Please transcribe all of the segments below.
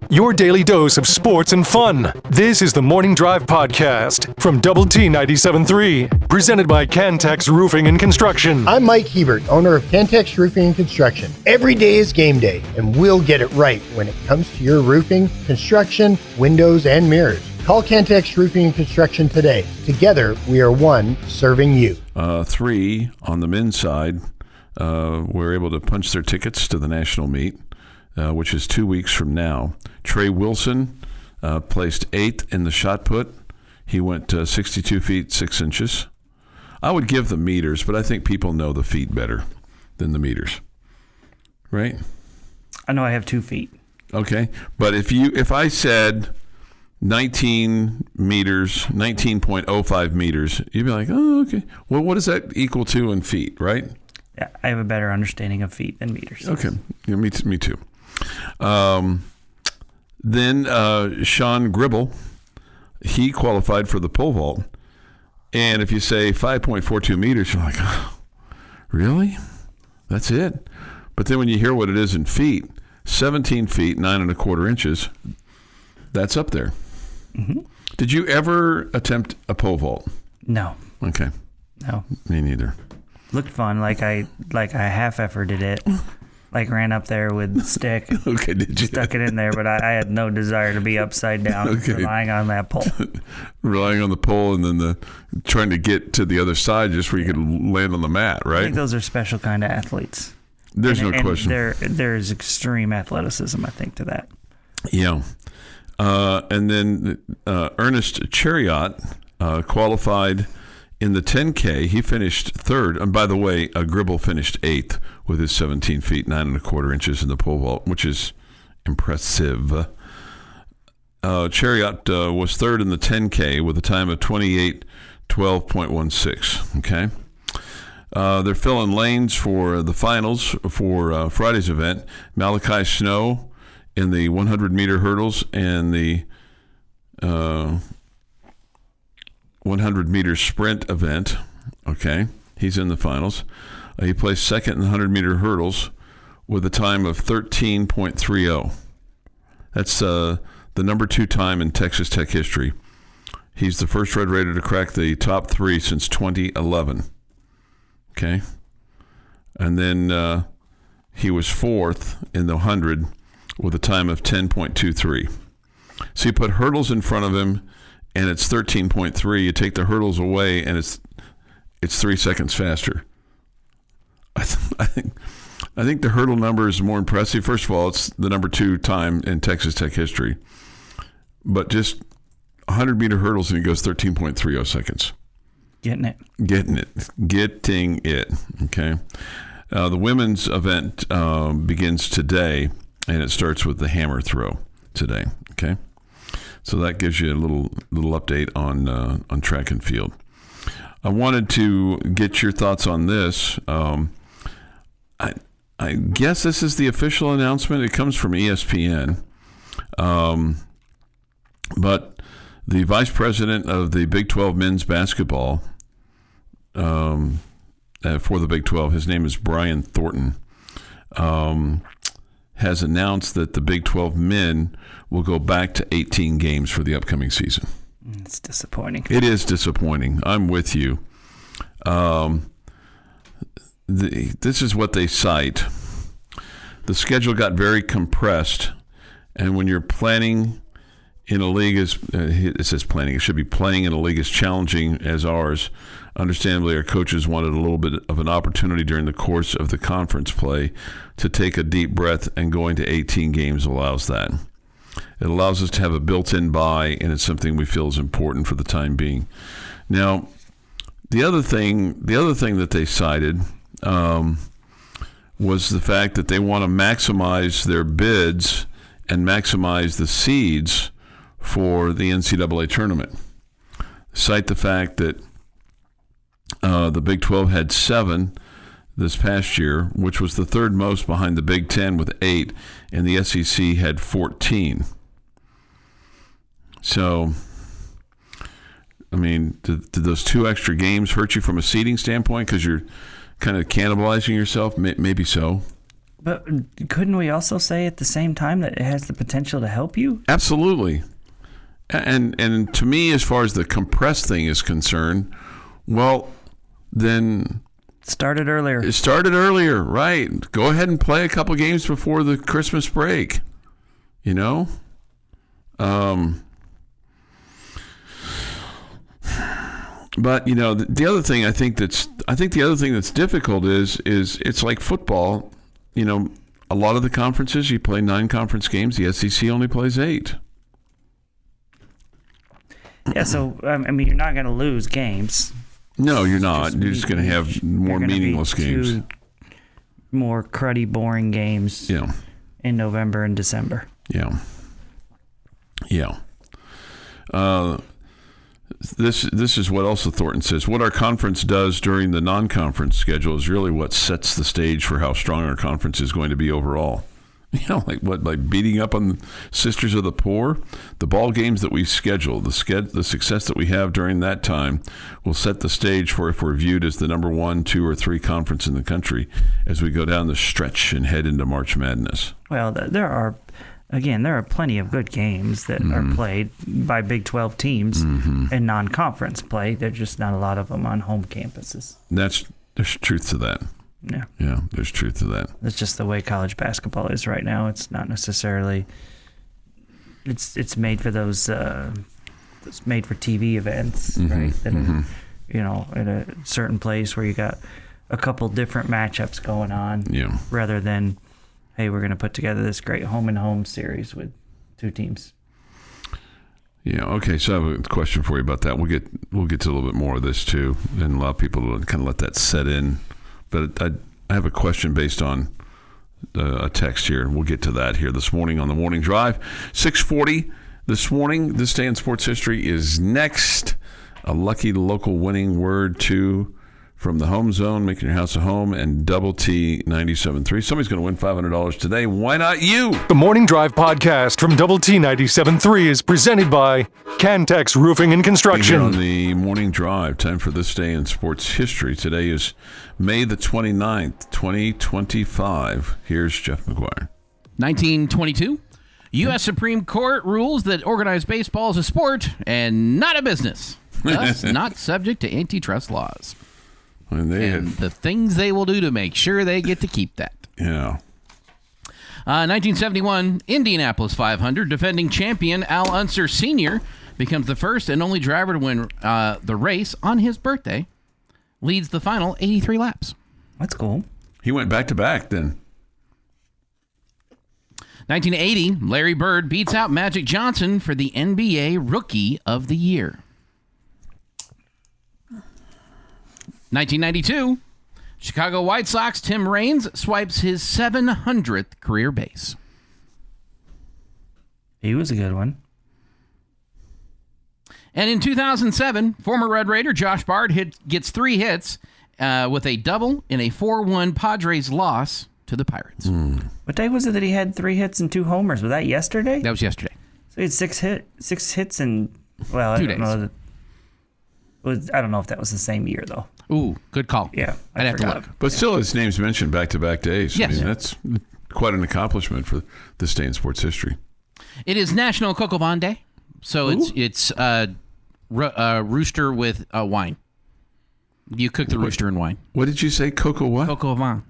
Your daily dose of sports and fun. This is the Morning Drive Podcast from Double T 97.3, presented by Cantex Roofing and Construction. I'm Mike Hebert, owner of Cantex Roofing and Construction. Every day is game day, and we'll get it right when it comes to your roofing, construction, windows, and mirrors. Call Cantex Roofing and Construction today. Together, we are one serving you. 3 on the men's side were able to punch their tickets to the national meet, which is 2 weeks from now. Trey Wilson placed 8th in the shot put. He went 62 feet 6 inches. I would give the meters, but I think people know the feet better than the meters, right? I know I have 2 feet. Okay, but if I said 19 meters, 19.05 meters, you'd be like, oh, okay. Well, what does that equal to in feet, right? Yeah, I have a better understanding of feet than meters. Okay, yeah, me too. Then Sean Gribble, he qualified for the pole vault. And if you say 5.42 meters, you're like, oh, really? That's it? But then when you hear what it is in feet, 17 feet, 9 1/4 inches, that's up there. Mm-hmm. Did you ever attempt a pole vault? No. Okay. No. Me neither. Looked fun, like I half-efforted it. Like ran up there with the stick. Okay, did you? Stuck it in there, but I had no desire to be upside down, relying on that pole. Relying on the pole and then trying to get to the other side just where you could land on the mat, right? I think those are special kind of athletes. There's no question. There's extreme athleticism, I think, to that. Yeah. And then Ernest Chariot qualified in the 10K. He finished 3rd. And by the way, Gribble finished 8th with his 17 feet, 9 1/4 inches in the pole vault, which is impressive. Chariot was 3rd in the 10K with a time of 28:12.16. Okay. They're filling lanes for the finals for Friday's event. Malachi Snow in the 100-meter hurdles and the 100-meter sprint event. Okay, he's in the finals. He placed 2nd in the 100-meter hurdles with a time of 13.30. That's the number 2 time in Texas Tech history. He's the first Red Raider to crack the top 3 since 2011. Okay, and then he was 4th in the 100 with a time of 10.23. So you put hurdles in front of him, and it's 13.3. You take the hurdles away, and it's 3 seconds faster. I think the hurdle number is more impressive. First of all, it's the number 2 time in Texas Tech history. But just 100-meter hurdles, and he goes 13.30 seconds. Getting it. Okay. The women's event begins today, and it starts with the hammer throw today. Okay. So that gives you a little update on track and field. I wanted to get your thoughts on this. I guess this is the official announcement. It comes from ESPN. But the vice president of the Big 12 men's basketball for the Big 12, his name is Brian Thornton, has announced that the Big 12 men will go back to 18 games for the upcoming season. It's disappointing. It is disappointing. I'm with you. This is what they cite. The schedule got very compressed, and when you're planning in a league it says planning, it should be playing in a league as challenging as ours. Understandably, our coaches wanted a little bit of an opportunity during the course of the conference play to take a deep breath, and going to 18 games allows that. It allows us to have a built-in bye, and it's something we feel is important for the time being. Now, the other thing that they cited was the fact that they want to maximize their bids and maximize the seeds for the NCAA tournament. Cite the fact that the Big 12 had 7 this past year, which was the 3rd most behind the Big 10 with 8, and the SEC had 14. So, I mean, did those 2 extra games hurt you from a seeding standpoint because you're kind of cannibalizing yourself? Maybe so. But couldn't we also say at the same time that it has the potential to help you? Absolutely. And to me, as far as the compressed thing is concerned, well, then Started earlier. it started earlier, right? Go ahead and play a couple games before the Christmas break. You know, but you know the other thing I think the other thing that's difficult is it's like football. You know, a lot of the conferences you play 9 conference games. The SEC only plays 8. Yeah, so I mean, you're not going to lose games. No, you're not. You're just going to have more meaningless games. 2 more cruddy, boring games. Yeah. In November and December. Yeah. Yeah. This is what Elsa Thornton says. What our conference does during the non-conference schedule is really what sets the stage for how strong our conference is going to be overall. You know, like beating up on Sisters of the Poor. The ball games that we schedule, the success that we have during that time will set the stage for if we're viewed as the number 1, 2, or 3 conference in the country as we go down the stretch and head into March Madness. Well, there are plenty of good games that are played by Big 12 teams in non-conference play. There's just not a lot of them on home campuses. There's truth to that. Yeah. Yeah, there's truth to that. It's just the way college basketball is right now. It's not necessarily. It's made for those. It's made for TV events, right? That are, you know, at a certain place where you got a couple different matchups going on. Yeah. Rather than, hey, we're going to put together this great home and home series with 2 teams. Yeah. Okay. So I have a question for you about that. We'll get to a little bit more of this too, and allow people to kind of let that set in. But I have a question based on a text here, and we'll get to that here this morning on the Morning Drive. 6:40 this morning. This day in sports history is next. A lucky local winning word to from the home zone, making your house a home, and Double T 97.3. Somebody's going to win $500 today. Why not you? The Morning Drive podcast from Double T 97.3 is presented by Cantex Roofing and Here Construction. on the Morning Drive, time for this day in sports history. Today is May the 29th, 2025. Here's Jeff McGuire. 1922, U.S. Supreme Court rules that organized baseball is a sport and not a business, thus not subject to antitrust laws. And The things they will do to make sure they get to keep that. Yeah. 1971, Indianapolis 500, defending champion Al Unser Sr. becomes the first and only driver to win the race on his birthday. Leads the final 83 laps. That's cool. He went back-to-back then. 1980, Larry Bird beats out Magic Johnson for the NBA Rookie of the Year. 1992, Chicago White Sox Tim Raines swipes his 700th career base. He was a good one. And in 2007, former Red Raider Josh Bard gets 3 hits with a double in a 4-1 Padres loss to the Pirates. What day was it that he had 3 hits and 2 homers? Was that yesterday? That was yesterday. So he had 6 hits in, well, 2 I days. don't know. I don't know if that was the same year, though. Ooh, good call. Yeah, I'd have to forgot. look. But still, his name's mentioned back-to-back days. Yes. I mean, that's quite an accomplishment for this day in sports history. It is National Coq au Vin Day, so it's rooster with wine. You cook the rooster in wine. What did you say? Coco what? Coq au vin.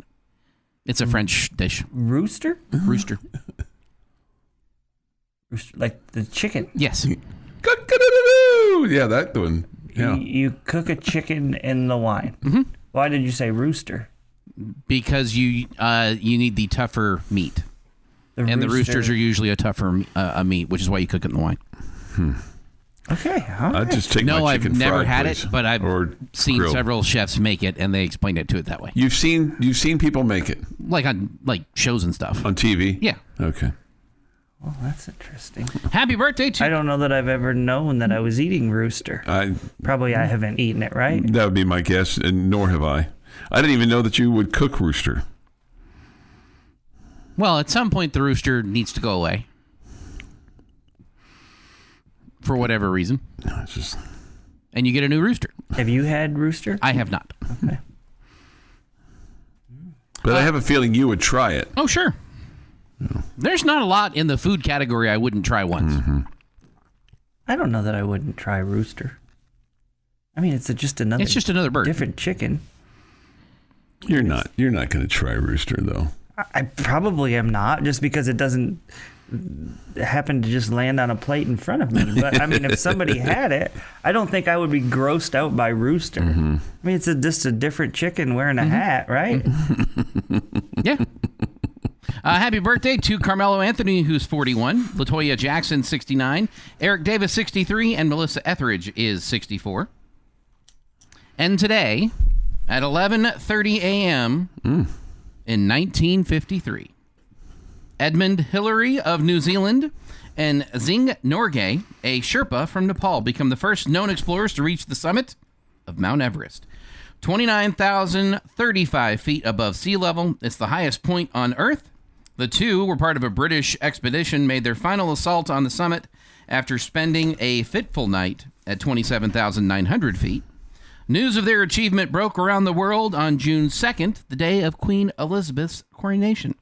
It's a French dish. Rooster? Rooster. Rooster, like the chicken. Yes. Cock-a-doodle-doo! Yeah, that one. Yeah. You cook a chicken in the wine. Mm-hmm. Why did you say rooster? Because you need the tougher meat. And the roosters are usually a tougher meat, which is why you cook it in the wine. Okay. All right. I'd just take my I've chicken never fried, had please. it, but I've Or seen grilled. several chefs make it, and they explained it to it that way, You've seen people make it like on shows and stuff. on TV? Yeah. Okay. Well, that's interesting. Happy birthday to I don't know that I've ever known that I was eating rooster. Probably I haven't eaten it, right? That would be my guess, and nor have I. I didn't even know that you would cook rooster. Well, at some point the rooster needs to go away for whatever reason, No, it's just and you get a new rooster. Have you had rooster? I have not. Okay. But I have a feeling you would try it. Oh, sure. Yeah. There's not a lot in the food category I wouldn't try once. Mm-hmm. I don't know that I wouldn't try rooster. I mean, it's just another bird. Different chicken. You're not going to try rooster, though. I probably am not, just because it doesn't happen to just land on a plate in front of me. But I mean, if somebody had it, I don't think I would be grossed out by rooster. Mm-hmm. I mean, it's just a different chicken wearing a hat, right? Yeah. Happy birthday to Carmelo Anthony, who's 41, Latoya Jackson, 69, Eric Davis, 63, and Melissa Etheridge is 64. And today, at 11:30 a.m. In 1953, Edmund Hillary of New Zealand and Zing Norgay, a Sherpa from Nepal, become the first known explorers to reach the summit of Mount Everest. 29,035 feet above sea level. It's the highest point on Earth. The two were part of a British expedition, made their final assault on the summit after spending a fitful night at 27,900 feet. News of their achievement broke around the world on June 2nd, the day of Queen Elizabeth's coronation.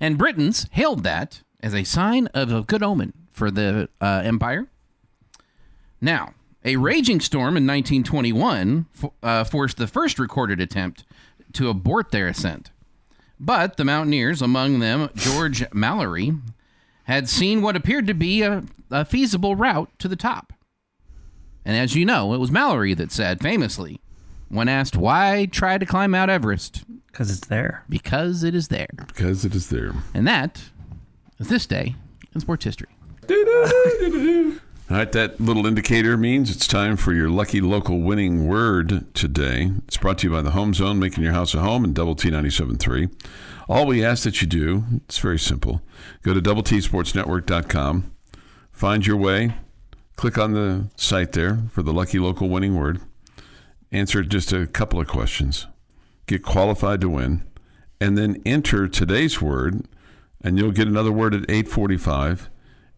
And Britons hailed that as a sign of a good omen for the empire. Now, a raging storm in 1921 forced the first recorded attempt to abort their ascent. But the mountaineers, among them George Mallory, had seen what appeared to be a feasible route to the top. And as you know, it was Mallory that said, famously, when asked why try to climb Mount Everest, because it's there. Because it is there. Because it is there. And that is this day in sports history. All right, that little indicator means it's time for your lucky local winning word today. It's brought to you by the Home Zone, making your house a home, and Double T 97.3. All we ask that you do, it's very simple. Go to doubletsportsnetwork.com, find your way, click on the site there for the lucky local winning word, answer just a couple of questions, get qualified to win, and then enter today's word, and you'll get another word at 8:45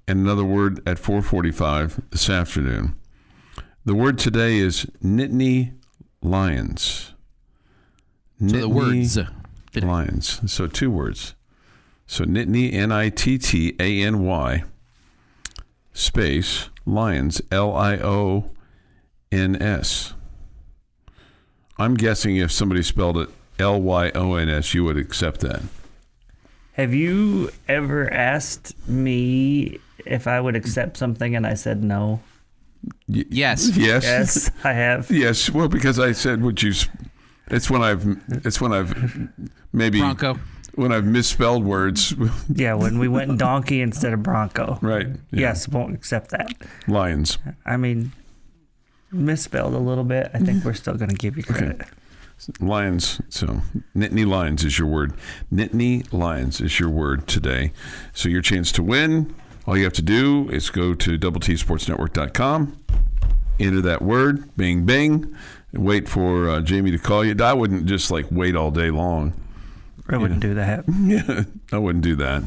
and another word at 4:45 this afternoon. The word today is Nittany Lions. So the words. Lions. So two words. So Nittany, Nittany, space, Lions, Lions. I'm guessing if somebody spelled it Lyons, you would accept that. Have you ever asked me if I would accept something and I said no? Yes. Yes. Yes, I have. Yes. Well, because I said, would you? It's when I've maybe Bronco. When I've misspelled words. Yeah, when we went donkey instead of Bronco. Right. Yeah. Yes, won't accept that. Lions. I mean, misspelled a little bit. I think we're still going to give you credit. Okay. Lions. So Nittany Lions is your word. Nittany Lions is your word today. So your chance to win, all you have to do is go to doubletsportsnetwork.com, enter that word, bing, bing, and wait for Jamie to call you. I wouldn't just wait all day long. I wouldn't do that. Yeah, I wouldn't do that.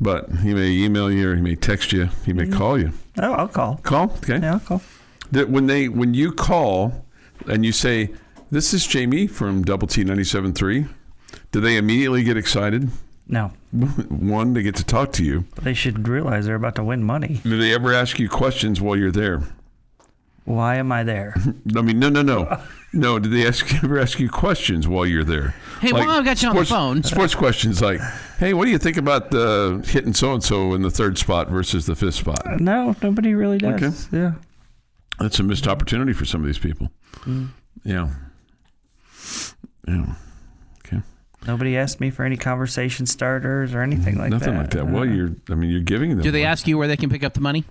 But he may email you or he may text you. He may call you. Oh, I'll call. Call? Okay. Yeah, I'll call. When you call and you say, "This is Jamie from Double T 97.3," do they immediately get excited? No. One, they get to talk to you. They should realize they're about to win money. Do they ever ask you questions while you're there? Why am I there? I mean, no. No, did they ever ask you questions while you're there? Hey, while I've got you on the phone. Sports questions like, hey, what do you think about hitting so-and-so in the third spot versus the fifth spot? No, nobody really does. Okay. Yeah. That's a missed opportunity for some of these people. Yeah. Okay. Nobody asked me for any conversation starters or anything like Nothing that. like that. Well, you're giving them. Do they one. ask you where they can pick up the money?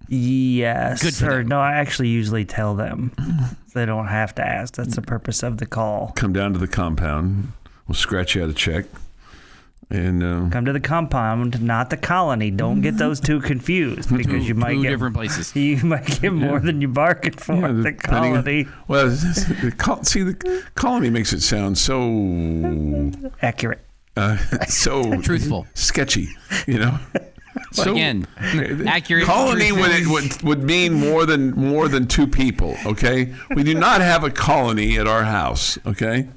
Yes. Good for them. No, I actually usually tell them. They don't have to ask. That's the purpose of the call. Come down to the compound. We'll scratch you out a check. And Come to the compound, not the colony. Don't get those two confused because you might Two get different places. You might get more than you bargained for. Yeah, The depending on- colony. well, the colony makes it sound so Accurate. so Truthful. sketchy, So Again, accurate. colony truthful. would mean more than two people. Okay, we do not have a colony at our house. Okay.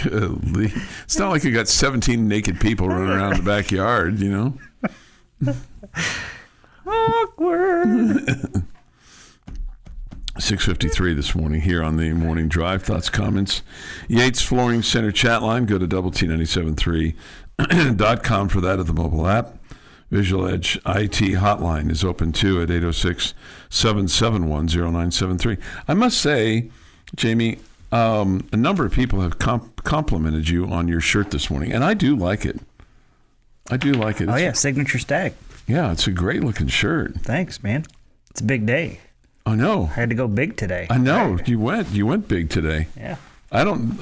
Golly. It's not like you got 17 naked people running around the backyard, you know? Awkward. 6:53 this morning here on the Morning Drive. Thoughts, comments? Yates Flooring Center chat line. Go to doublet973.com for that at the mobile app. Visual Edge IT hotline is open too at 806-771-0973. I must say, Jamie, a number of people have complimented you on your shirt this morning, and I do like it. I do like it. Oh, yeah, signature stag. Yeah, it's a great looking shirt. Thanks, man. It's a big day. I know. I had to go big today. I know. You went big today. Yeah. I'm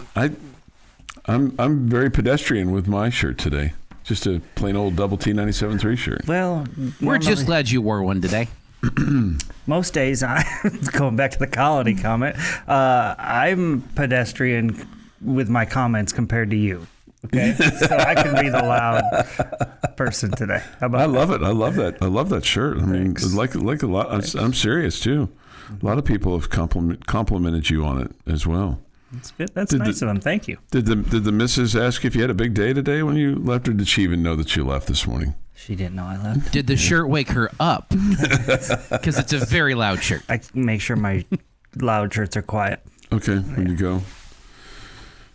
very pedestrian with my shirt today. Just a plain old double T 97.3 shirt. Well, We're just glad you wore one today. most days, going back to the colony comment, I'm pedestrian with my comments compared to you. Okay, so I can be the loud person today. How about I love it. I love that. I love that shirt. I mean, Thanks. like a lot. I'm serious too. A lot of people have complimented you on it as well. That's good. That's nice of them. Thank you. Did the missus ask if you had a big day today when you left, or did she even know that you left this morning? She didn't know I left. Did the shirt wake her up? Because it's a very loud shirt. I make sure my loud shirts are quiet. Okay, there you go.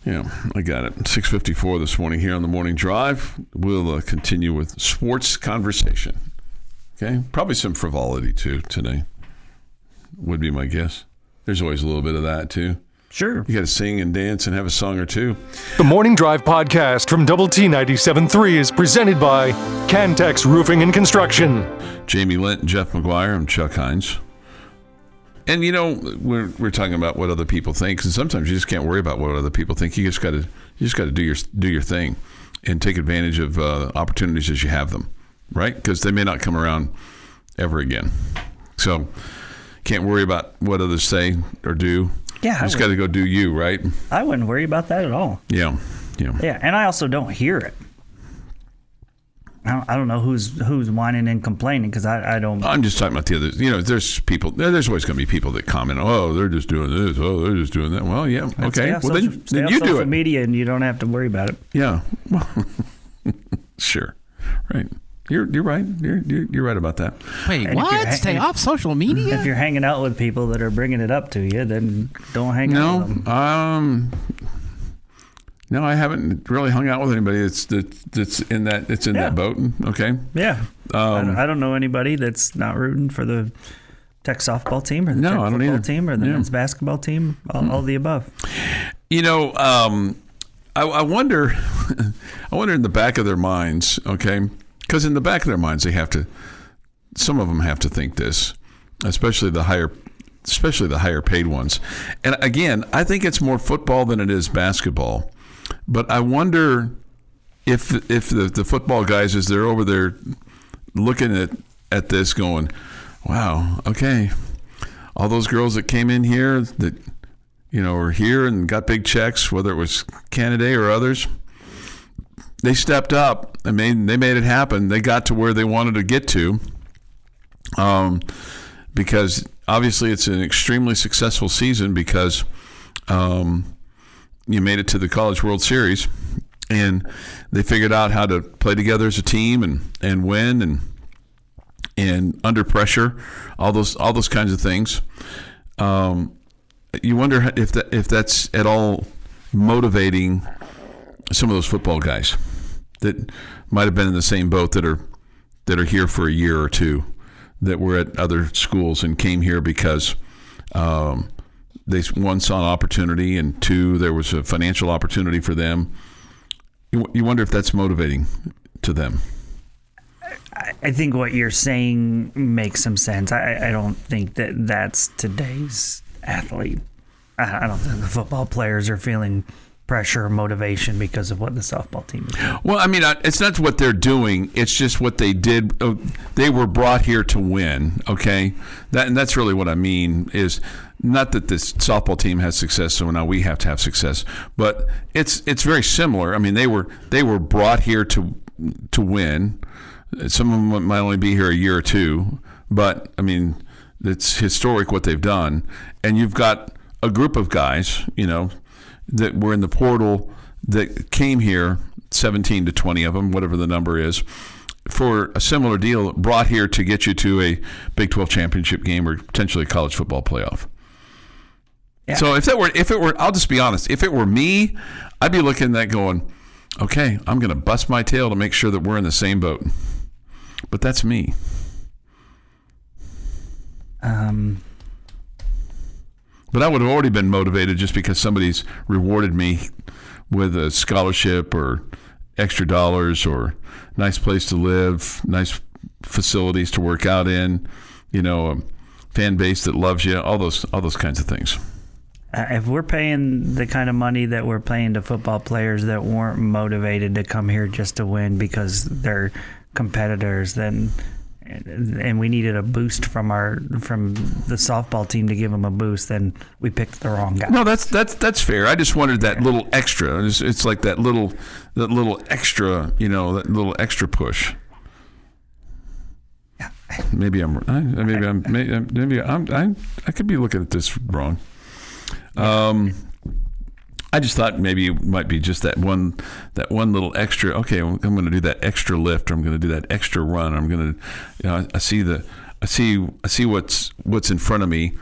Yeah, I got it. 6:54 this morning here on the Morning Drive. We'll continue with sports conversation. Okay, probably some frivolity too today. Would be my guess. There's always a little bit of that too. Sure. You got to sing and dance and have a song or two. The Morning Drive podcast from Double T 97.3 is presented by Cantex Roofing and Construction. Jamie Lent and Jeff McGuire. I'm Chuck Heinz. And you know, we're talking about what other people think, and sometimes you just can't worry about what other people think. You just got to do your thing, and take advantage of opportunities as you have them, right? Because they may not come around ever again. So can't worry about what others say or do. Yeah, you just got to go do you, right? I wouldn't worry about that at all. Yeah. Yeah, and I also don't hear it. I don't know who's whining and complaining because I don't. I'm just talking about the others. You know, there's people. There's always going to be people that comment, "Oh, they're just doing this. Oh, they're just doing that." Well, yeah, okay. Well, then you do social it. Media, and you don't have to worry about it. Yeah. Well, sure. Right. You're right. You're right about that. Wait, And what? Stay off social media? If you're hanging out with people that are bringing it up to you, then don't hang out with them. No, I haven't really hung out with anybody that's in that boat. Okay. Yeah. I don't know anybody that's not rooting for the Tech softball team or the Tech I don't football either. team or the men's basketball team. All the above. You know, I wonder. I wonder in the back of their minds. Okay, because in the back of their minds, some of them have to think this, especially the higher paid ones. And again, I think it's more football than it is basketball. But I wonder if the football guys, as they're over there looking at this going, wow, okay, all those girls that came in here that, you know, were here and got big checks, whether it was Canada or others, they stepped up. I mean, they made it happen. They got to where they wanted to get to, because obviously it's an extremely successful season because you made it to the College World Series, and they figured out how to play together as a team and win and under pressure, all those kinds of things. You wonder if that's at all motivating some of those football guys that might have been in the same boat that are here for a year or two, that were at other schools and came here because they, one, saw an opportunity, and two, there was a financial opportunity for them. You wonder if that's motivating to them. I think what you're saying makes some sense. I don't think that's today's athlete. I don't think the football players are feeling pressure or motivation because of what the softball team is doing. Well, I mean, it's not what they're doing. It's just what they did. They were brought here to win, okay? And that's really what I mean, is not that this softball team has success, so now we have to have success. But it's very similar. I mean, they were brought here to win. Some of them might only be here a year or two, but, I mean, it's historic what they've done. And you've got a group of guys, that were in the portal that came here, 17 to 20 of them, whatever the number is, for a similar deal, brought here to get you to a Big 12 championship game or potentially a college football playoff. Yeah. So if it were, I'll just be honest, if it were me, I'd be looking at that going, okay, I'm going to bust my tail to make sure that we're in the same boat. But that's me. But I would have already been motivated just because somebody's rewarded me with a scholarship or extra dollars or nice place to live, nice facilities to work out in, a fan base that loves you, all those kinds of things. If we're paying the kind of money that we're paying to football players that weren't motivated to come here just to win because they're competitors, and we needed a boost from the softball team to give them a boost, then we picked the wrong guy. No, that's fair. I just wanted that little extra. It's like that little extra, that little extra push. Yeah. Maybe I could be looking at this wrong. I just thought maybe it might be just that one little extra. Okay, I'm going to do that extra lift, or I'm going to do that extra run. I'm going to, I see what's in front of me,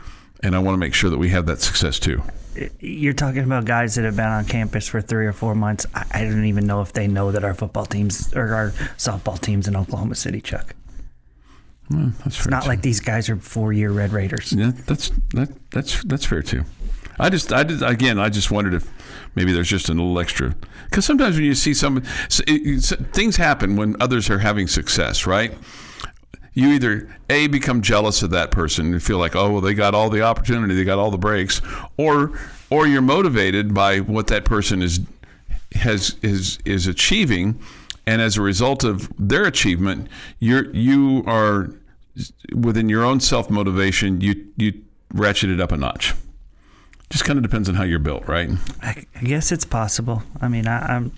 and I want to make sure that we have that success too. You're talking about guys that have been on campus for 3 or 4 months. I don't even know if they know that our football teams or our softball teams in Oklahoma City, Chuck. Well, that's fair. It's not like these guys are 4-year Red Raiders. Yeah, that's fair too. I just wondered if maybe there's just a little extra, because sometimes when you see things happen when others are having success, right? You either become jealous of that person and feel like, oh well, they got all the opportunity, they got all the breaks, or you're motivated by what that person is achieving, and as a result of their achievement, you are within your own self motivation, you ratchet it up a notch. Just kind of depends on how you're built, right? I guess it's possible. I mean, I'm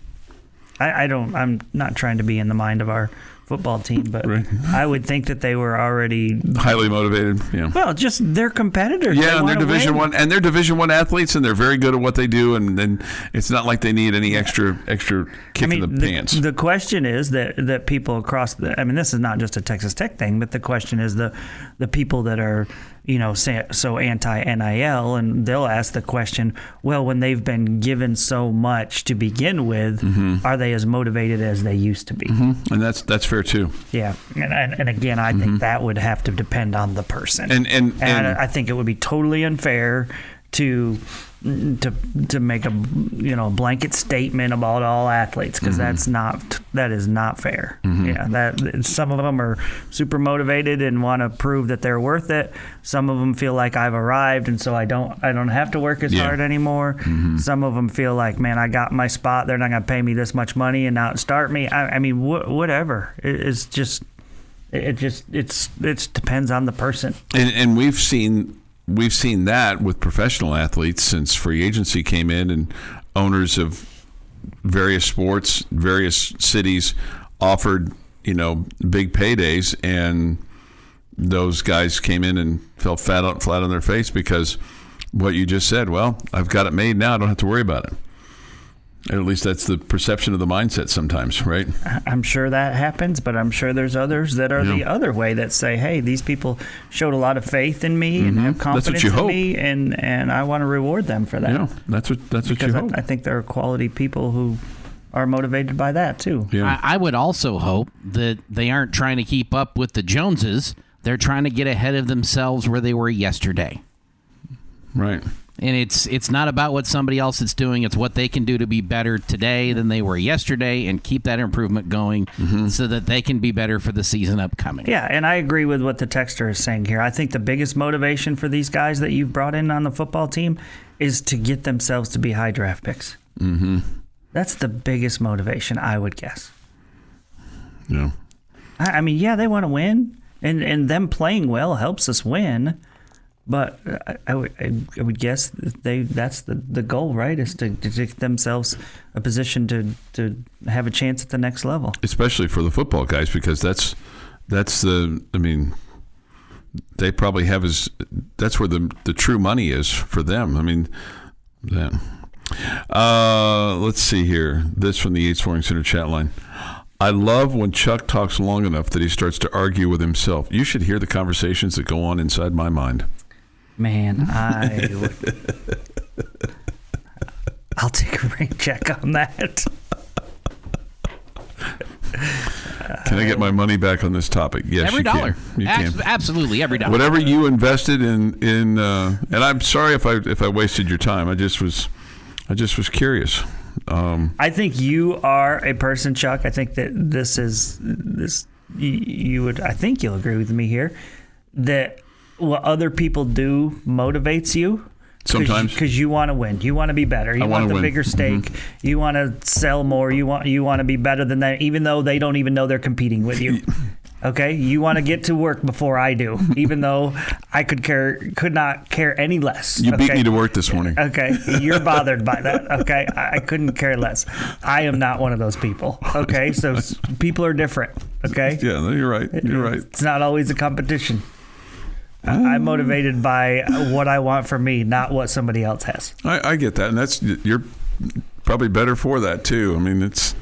not trying to be in the mind of our football team, but right. I would think that they were already highly motivated. Yeah. Well, just they're competitors. Yeah, and they're Division I, and they're Division I athletes, and they're very good at what they do. And then it's not like they need any extra kick in the pants. The question is that people across this is not just a Texas Tech thing, but the question is the people that are so anti-NIL, and they'll ask the question, well, when they've been given so much to begin with, are they as motivated as they used to be? Mm-hmm. And that's fair too. Yeah, and again, I think that would have to depend on the person. And I think it would be totally unfair to make a blanket statement about all athletes, because that is not fair. Yeah, that some of them are super motivated and want to prove that they're worth it. Some of them feel like I've arrived, and so I don't have to work as hard anymore. Some of them feel like, man, I got my spot. They're not going to pay me this much money and not start me. I mean, whatever. It depends on the person. And we've seen that with professional athletes since free agency came in, and owners of various sports, various cities offered, big paydays, and those guys came in and fell flat on their face because what you just said, well, I've got it made now, I don't have to worry about it. Or at least that's the perception of the mindset sometimes, right? I'm sure that happens, but I'm sure there's others that are the other way, that say, hey, these people showed a lot of faith in me and have confidence in me, and I want to reward them for that. Yeah, that's what you hope. I think there are quality people who are motivated by that too. Yeah. I would also hope that they aren't trying to keep up with the Joneses. They're trying to get ahead of themselves where they were yesterday. Right. And it's not about what somebody else is doing. It's what they can do to be better today than they were yesterday, and keep that improvement going so that they can be better for the season upcoming. Yeah, and I agree with what the texter is saying here. I think the biggest motivation for these guys that you've brought in on the football team is to get themselves to be high draft picks. That's the biggest motivation, I would guess. Yeah. I mean, yeah, they want to win, and them playing well helps us win. But I would guess that's the goal, right? Is to get themselves a position to have a chance at the next level. Especially for the football guys, because that's the they probably have that's where the true money is for them. I mean, that. Let's see here. This from the Yates Flooring Center chat line. I love when Chuck talks long enough that he starts to argue with himself. You should hear the conversations that go on inside my mind. Man, I'll take a rain check on that. Can I get my money back on this topic? Yes, every dollar. You can. Absolutely, every dollar. Whatever you invested in and I'm sorry if I wasted your time. I just was curious. I think you are a person, Chuck. I think that you would. I think you'll agree with me here that what other people do motivates you. Sometimes because you want to win, you want to be better, you want the win. bigger stake, you want to sell more, you want to be better than that, even though they don't even know they're competing with you. Okay, you want to get to work before I do, even though I could not care any less. You beat me to work this morning. Okay, you're bothered by that. Okay, I couldn't care less. I am not one of those people. Okay, so people are different. Okay. Yeah, no, you're right. You're right. It's not always a competition. I'm motivated by what I want for me, not what somebody else has. I get that, and you're probably better for that too. I mean, it's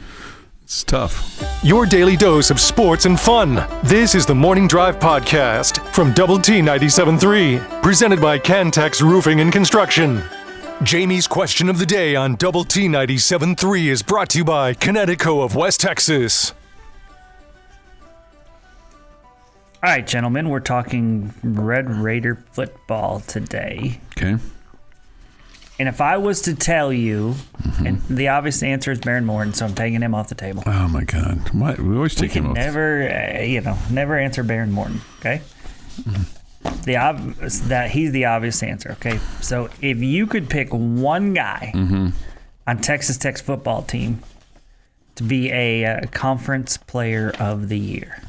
tough. Your daily dose of sports and fun. This is the Morning Drive Podcast from Double T 97.3, presented by Cantex Roofing and Construction. Jamie's question of the day on Double T 97.3 is brought to you by Connecticut of West Texas. All right, gentlemen, we're talking Red Raider football today. Okay. And if I was to tell you, and the obvious answer is Baron Morton, so I'm taking him off the table. Oh my God! Why? We always take him off. Never answer Baron Morton. Okay. He's the obvious answer. Okay. So if you could pick one guy on Texas Tech's football team to be a conference player of the year.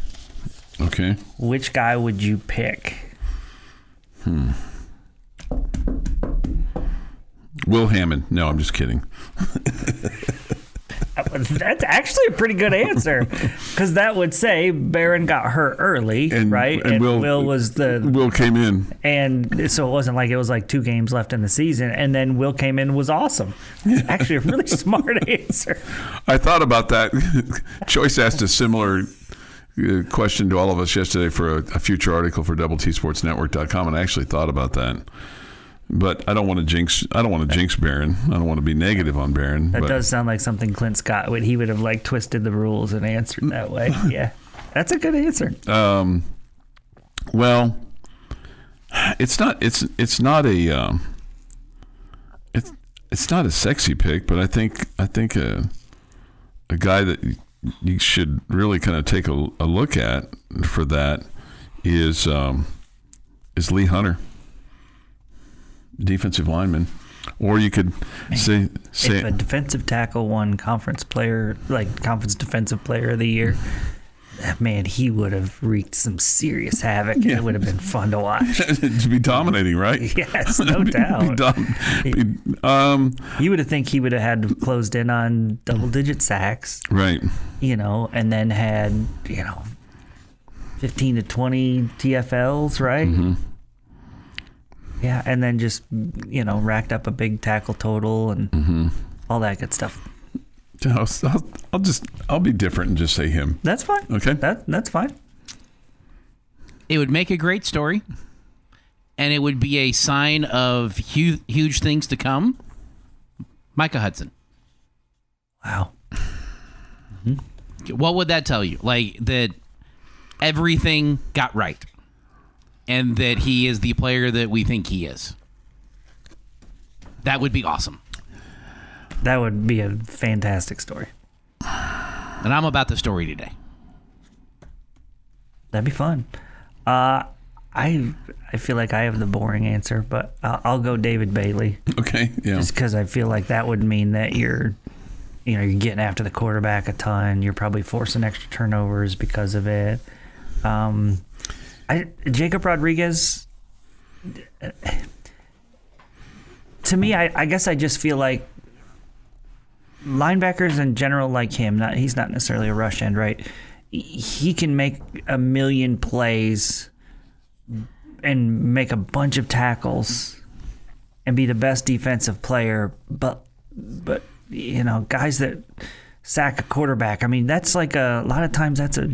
Okay. Which guy would you pick? Will Hammond. No, I'm just kidding. That's actually a pretty good answer, because that would say Barron got hurt early, right? And Will came in, and so it wasn't like it was like 2 games left in the season, and then Will came in was awesome. It's actually a really smart answer. I thought about that. Choice asked a similar question to all of us yesterday for a future article for DoubleTSportsNetwork.com, and I actually thought about that. But I don't want to jinx Barron. I don't want to be negative on Barron. That does sound like something Clint Scott would. He would have like twisted the rules and answered that way. Yeah, that's a good answer. Well, it's not a sexy pick, but I think a guy that you should really kind of take a look at for that is Lee Hunter, defensive lineman. Or you could say if a defensive tackle won conference defensive player of the year, man, he would have wreaked some serious havoc. Yeah. It would have been fun to watch. To be dominating, right? Yes, no doubt. You would have think he would have had closed in on double-digit sacks, right? And then had 15 to 20 TFLs, right? Mm-hmm. Yeah, and then just racked up a big tackle total and all that good stuff. I'll be different and just say him. That's fine. Okay, that's fine. It would make a great story, and it would be a sign of huge things to come. Micah Hudson. Wow. Mm-hmm. What would that tell you? Like that everything got right, and that he is the player that we think he is. That would be awesome. That would be a fantastic story. And I'm about the story today. That'd be fun. I feel like I have the boring answer, but I'll go David Bailey. Okay, yeah. Just because I feel like that would mean that you're getting after the quarterback a ton. You're probably forcing extra turnovers because of it. Jacob Rodriguez, to me, I guess I just feel like linebackers in general like him, he's not necessarily a rush end, right? He can make a million plays and make a bunch of tackles and be the best defensive player, but guys that sack a quarterback. I mean, that's like a lot of times that's a,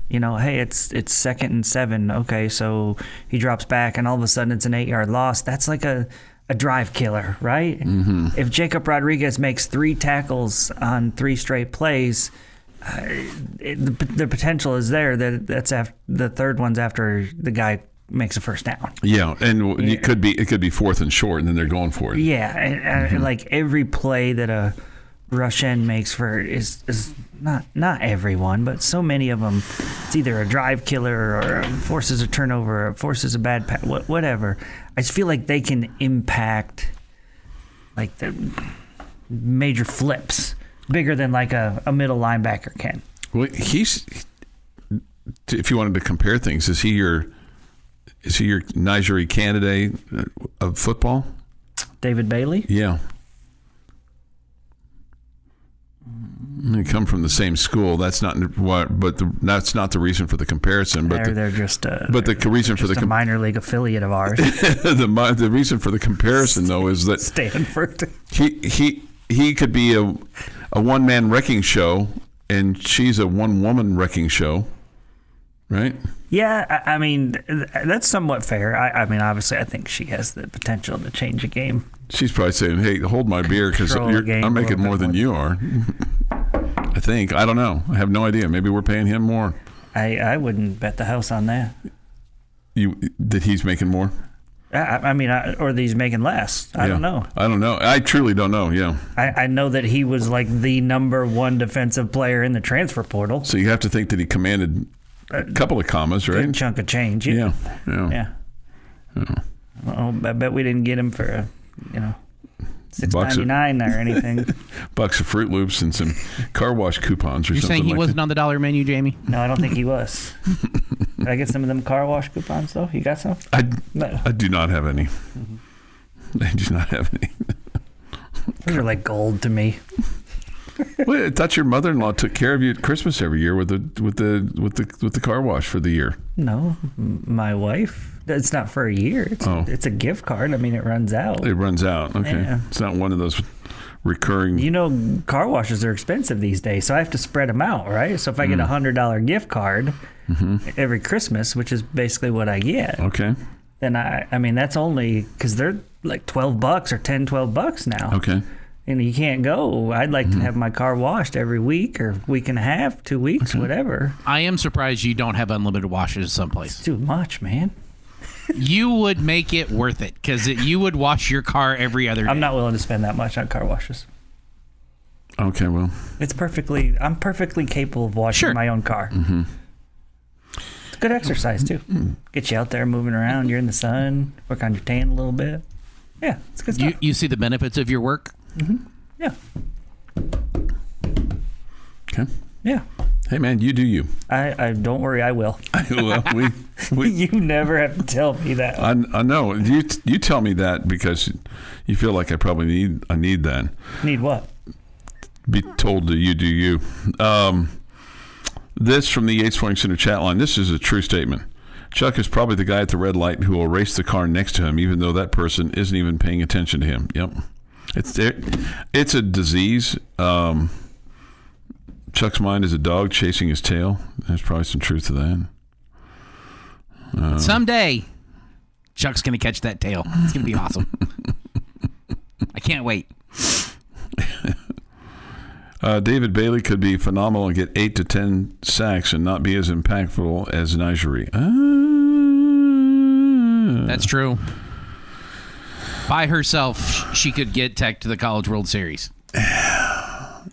hey, it's 2nd and 7. Okay, so he drops back and all of a sudden it's an 8-yard loss. That's like a drive killer, right? Mm-hmm. If Jacob Rodriguez makes 3 tackles on 3 straight plays, the potential is there that's after the third one's after the guy makes a first down. Yeah, and it could be 4th and short, and then they're going for it. Yeah, and like every play that a rush end makes for is not everyone, but so many of them. It's either a drive killer or forces a turnover, or forces a bad pass, whatever. I just feel like they can impact like the major flips bigger than like a middle linebacker can. Well, if you wanted to compare things, is he your Nigeria candidate of football? David Bailey? Yeah. They come from the same school. That's not that's not the reason for the comparison. But they're just the reason for the minor league affiliate of ours. the reason for the comparison though is that Stanford. He could be a one-man wrecking show, and she's a one-woman wrecking show, right? Yeah, I mean, that's somewhat fair. I mean, obviously, I think she has the potential to change a game. She's probably saying, hey, hold my beer because I'm making more than you are. I think. I don't know. I have no idea. Maybe we're paying him more. I wouldn't bet the house on that. That he's making more? I mean, or that he's making less. I don't know. I don't know. I truly don't know, yeah. I know that he was like the number 1 defensive player in the transfer portal. So you have to think that he commanded a couple of commas, right? A chunk of change. Yeah. Well, I bet we didn't get him for $6.99 or anything. Bucks of Fruit Loops and some car wash coupons or You're something. saying he like wasn't that. on the dollar menu, Jamie? No, I don't think he was. Did I get some of them car wash coupons though? You got some? I do not have any. I do not have any. Those are like gold to me. Well, I thought your mother-in-law took care of you at Christmas every year with the car wash for the year. No, my wife. It's not for a year. It's a gift card. I mean, it runs out. It runs out. Okay, yeah. It's not one of those recurring. Car washes are expensive these days, so I have to spread them out, right? So if I get a $100 gift card every Christmas, which is basically what I get, okay, then I mean that's only because they're like $12 or $10-12 now. Okay. And you can't go. I'd like to have my car washed every week or week and a half, 2 weeks, whatever. I am surprised you don't have unlimited washes someplace. It's too much, man. You would make it worth it because you would wash your car every other day. I'm not willing to spend that much on car washes. Okay, well. I'm perfectly capable of washing my own car. Mm-hmm. It's good exercise, too. Get you out there moving around. You're in the sun. Work on your tan a little bit. Yeah, it's good stuff. You see the benefits of your work? Mm-hmm. Yeah. Okay. Yeah. Hey, man, you do you. I don't worry, I will. Well, we you never have to tell me that. I know. You tell me that because you feel like I probably need that. Need what? Be told that you do you. This from the Yates Flooring Center chat line. This is a true statement. Chuck is probably the guy at the red light who will race the car next to him, even though that person isn't even paying attention to him. Yep. It's a disease. Chuck's mind is a dog chasing his tail. There's probably some truth to that. Someday, Chuck's going to catch that tail. It's going to be awesome. I can't wait. David Bailey could be phenomenal and get 8 to 10 sacks and not be as impactful as Nigeria. That's true. By herself, she could get Tech to the College World Series.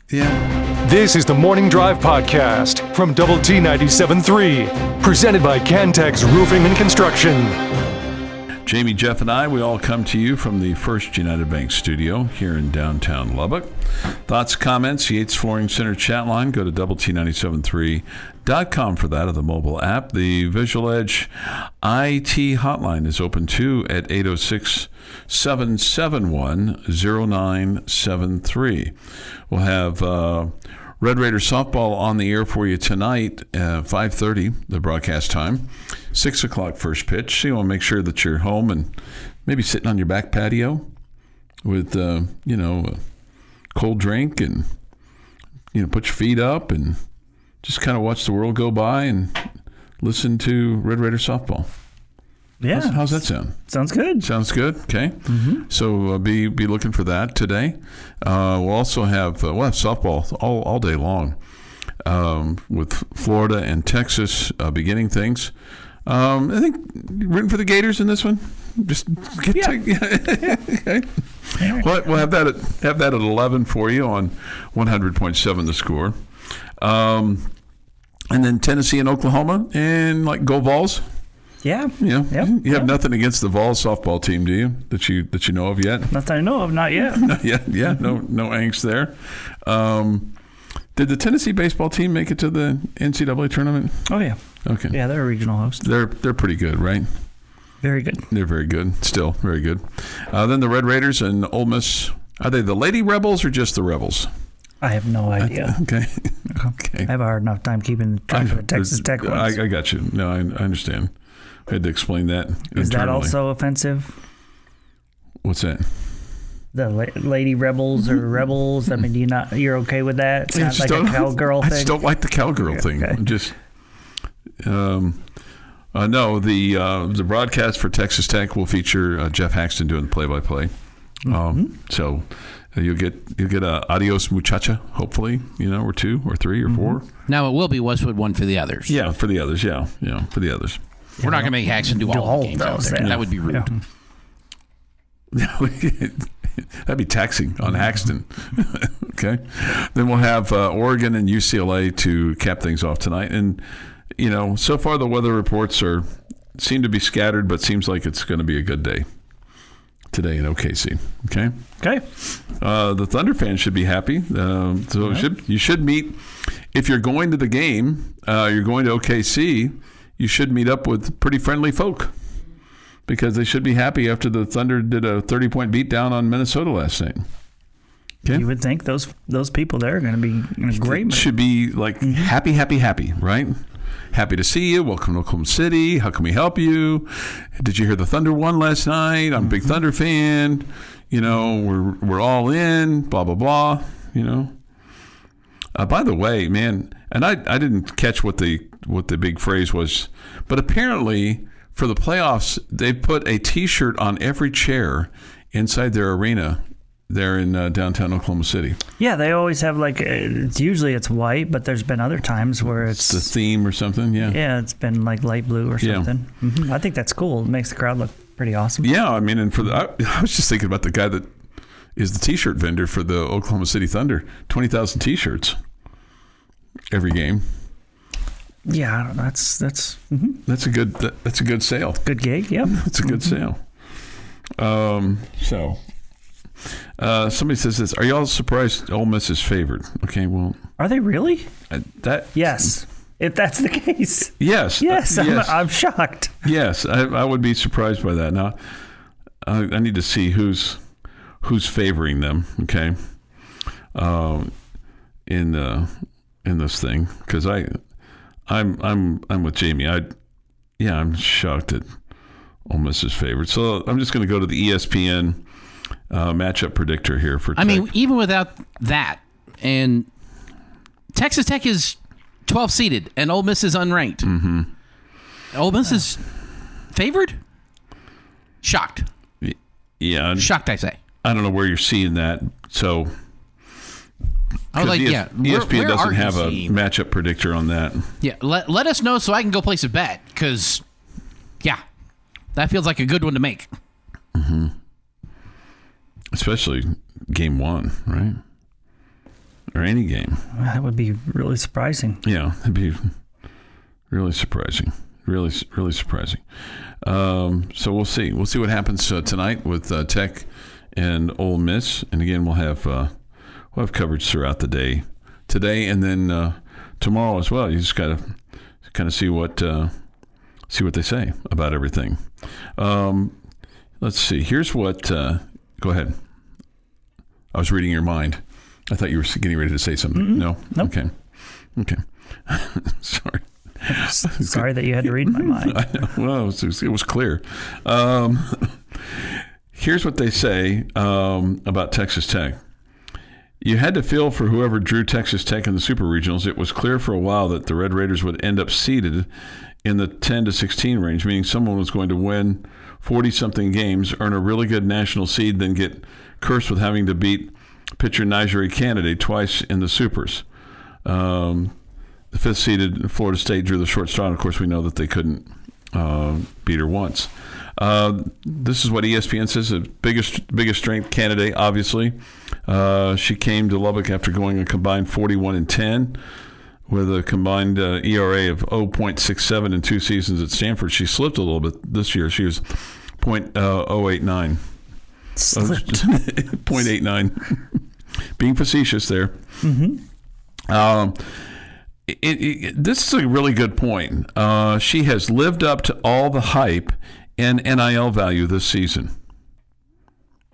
Yeah. This is the Morning Drive Podcast from Double T 97.3, presented by Cantex Roofing and Construction. Jamie, Jeff, and I, we all come to you from the First United Bank studio here in downtown Lubbock. Thoughts, comments, Yates Flooring Center chat line. Go to doublet973.com for that, or the mobile app. The Visual Edge IT hotline is open too at 806-771-0973. We'll have Red Raiders softball on the air for you tonight, 5:30, the broadcast time. 6 o'clock first pitch. So you want to make sure that you're home and maybe sitting on your back patio with, a cold drink and, put your feet up and just kind of watch the world go by and listen to Red Raider softball. Yeah. How's that sound? Sounds good. Sounds good. Okay. Mm-hmm. So be looking for that today. We'll also have softball all day long with Florida and Texas beginning things. I think rooting for the Gators in this one. Just get okay. We'll have that at 11 for you on 100.7 The Score. And then Tennessee and Oklahoma, and go Vols. Yeah. You have nothing against the Vols softball team, do you? That you know of yet? Nothing I know of, not yet. Yeah. No angst there. Did the Tennessee baseball team make it to the NCAA tournament? Oh yeah. Okay. Yeah, they're a regional host. They're pretty good, right? Very good. They're very good. Still very good. Then the Red Raiders and Ole Miss. Are they the Lady Rebels or just the Rebels? I have no idea. Okay. I have a hard enough time keeping track of the Texas Tech ones. I got you. No, I understand. I had to explain that. Is that internally. also offensive? What's that? The Lady Rebels or Rebels? I mean, you're okay with that? It's not like a cowgirl thing? I just don't like the cowgirl thing. Okay. Just, no, the broadcast for Texas Tech will feature Jeff Haxton doing the play-by-play. So you'll get a adios muchacha, hopefully, or 2 or 3 or 4. Now it will be Westwood 1 for the others. Yeah, for the others. Yeah, for the others. We're not going to make Haxton do all the games out there. Yeah. That would be rude. Yeah. That'd be taxing on Haxton. Okay. Then we'll have Oregon and UCLA to cap things off tonight. And, so far the weather reports seem to be scattered, but seems like it's going to be a good day today in OKC. Okay. Okay. The Thunder fans should be happy. You should meet, if you're going to the game, you're going to OKC, you should meet up with pretty friendly folk because they should be happy after the Thunder did a 30-point beatdown on Minnesota last night. Okay? You would think those people there are going to be in a great mood. Should be happy, right? Happy to see you. Welcome to Oklahoma City. How can we help you? Did you hear the Thunder won last night? I'm a big Thunder fan. We're all in. Blah blah blah. By the way, man, and I didn't catch what the big phrase was, but apparently for the playoffs they put a T-shirt on every chair inside their arena there in downtown Oklahoma City. Yeah, they always have usually it's white, but there's been other times where it's the theme or something. Yeah, it's been light blue or something. Yeah. Mm-hmm. I think that's cool. It makes the crowd look pretty awesome. Yeah, I mean, and I was just thinking about the guy that is the T-shirt vendor for the Oklahoma City Thunder. 20,000 T-shirts every game. Yeah, I don't know. That's a good sale. Good gig. Yep, it's a good sale. Somebody says this. Are y'all surprised Ole Miss is favored? Okay, well, are they really? Yes. If that's the case. Yes. Yes. I'm shocked. Yes, I would be surprised by that. Now, I need to see who's favoring them. Okay. In this thing, because I'm with Jamie. I'm shocked that Ole Miss is favored. So I'm just going to go to the ESPN matchup predictor here for Tech. I mean, even without that, and Texas Tech is 12 seeded, and Ole Miss is unranked. Mm-hmm. Ole Miss is favored? Shocked. Yeah. Shocked, I say. I don't know where you're seeing that. So I was ESPN doesn't have a matchup predictor on that. Yeah, let us know so I can go place a bet, because, that feels like a good one to make. Mm-hmm. Especially game 1, right? Or any game. That would be really surprising. Yeah, it'd be really surprising. Really, really surprising. So we'll see. We'll see what happens tonight with Tech and Ole Miss. And again, we'll have coverage throughout the day today and then tomorrow as well. You just got to kind of see what they say about everything. Let's see. Here's what. Go ahead. I was reading your mind. I thought you were getting ready to say something. No? Nope. Okay. Sorry. Sorry that you had to read my mind. I know. Well, it was clear. Here's what they say about Texas Tech. You had to feel for whoever drew Texas Tech in the Super Regionals. It was clear for a while that the Red Raiders would end up seeded in the 10 to 16 range, meaning someone was going to win 40-something games, earn a really good national seed, then get cursed with having to beat pitcher Nigeria Candidate twice in the Supers. The fifth-seeded Florida State drew the short straw, and of course we know that they couldn't beat her once. This is what ESPN says, the biggest strength candidate, obviously. She came to Lubbock after going a combined 41-10 with a combined ERA of 0.67 in 2 seasons at Stanford. She slipped a little bit this year. She was .089. Slipped. 0.89. Being facetious there. Mm-hmm. This is a really good point. She has lived up to all the hype and NIL value this season.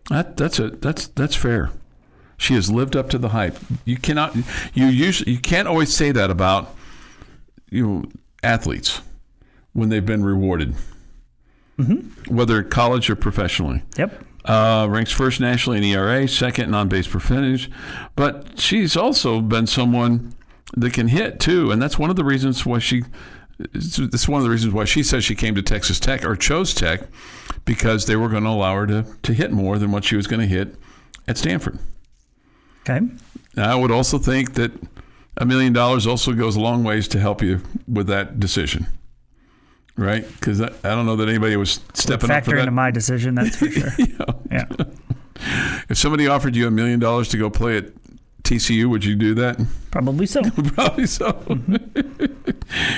That's fair. She has lived up to the hype. You can't always say that about athletes when they've been rewarded, whether college or professionally. Yep. Ranks first nationally in ERA, second in on-base percentage, but she's also been someone that can hit too, and that's one of the reasons why she says she came to Texas Tech or chose Tech, because they were going to allow her to hit more than what she was going to hit at Stanford. Okay. Now, I would also think that $1 million also goes a long ways to help you with that decision, right? Because I don't know that anybody was stepping up for that. Factor into my decision, that's for sure. Yeah. If somebody offered you $1 million to go play at TCU, would you do that? Probably so. Probably so.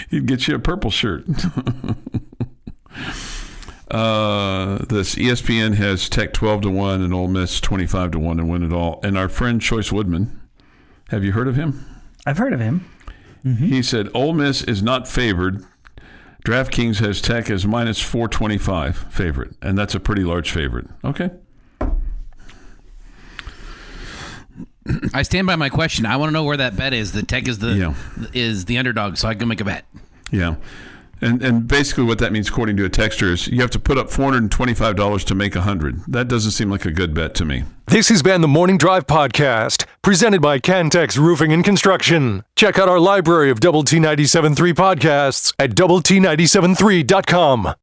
He'd get you a purple shirt. This ESPN has Tech 12-1 and Ole Miss 25-1 to win it all. And our friend Choice Woodman, have you heard of him? I've heard of him. Mm-hmm. He said Ole Miss is not favored. DraftKings has Tech as minus 425 favorite, and that's a pretty large favorite. Okay. I stand by my question. I want to know where that bet is. The Tech is the underdog, so I can make a bet. Yeah. And basically what that means, according to a texter, is you have to put up $425 to make $100. That doesn't seem like a good bet to me. This has been the Morning Drive Podcast, presented by Cantex Roofing and Construction. Check out our library of Double T 97.3 podcasts at doublet973.com.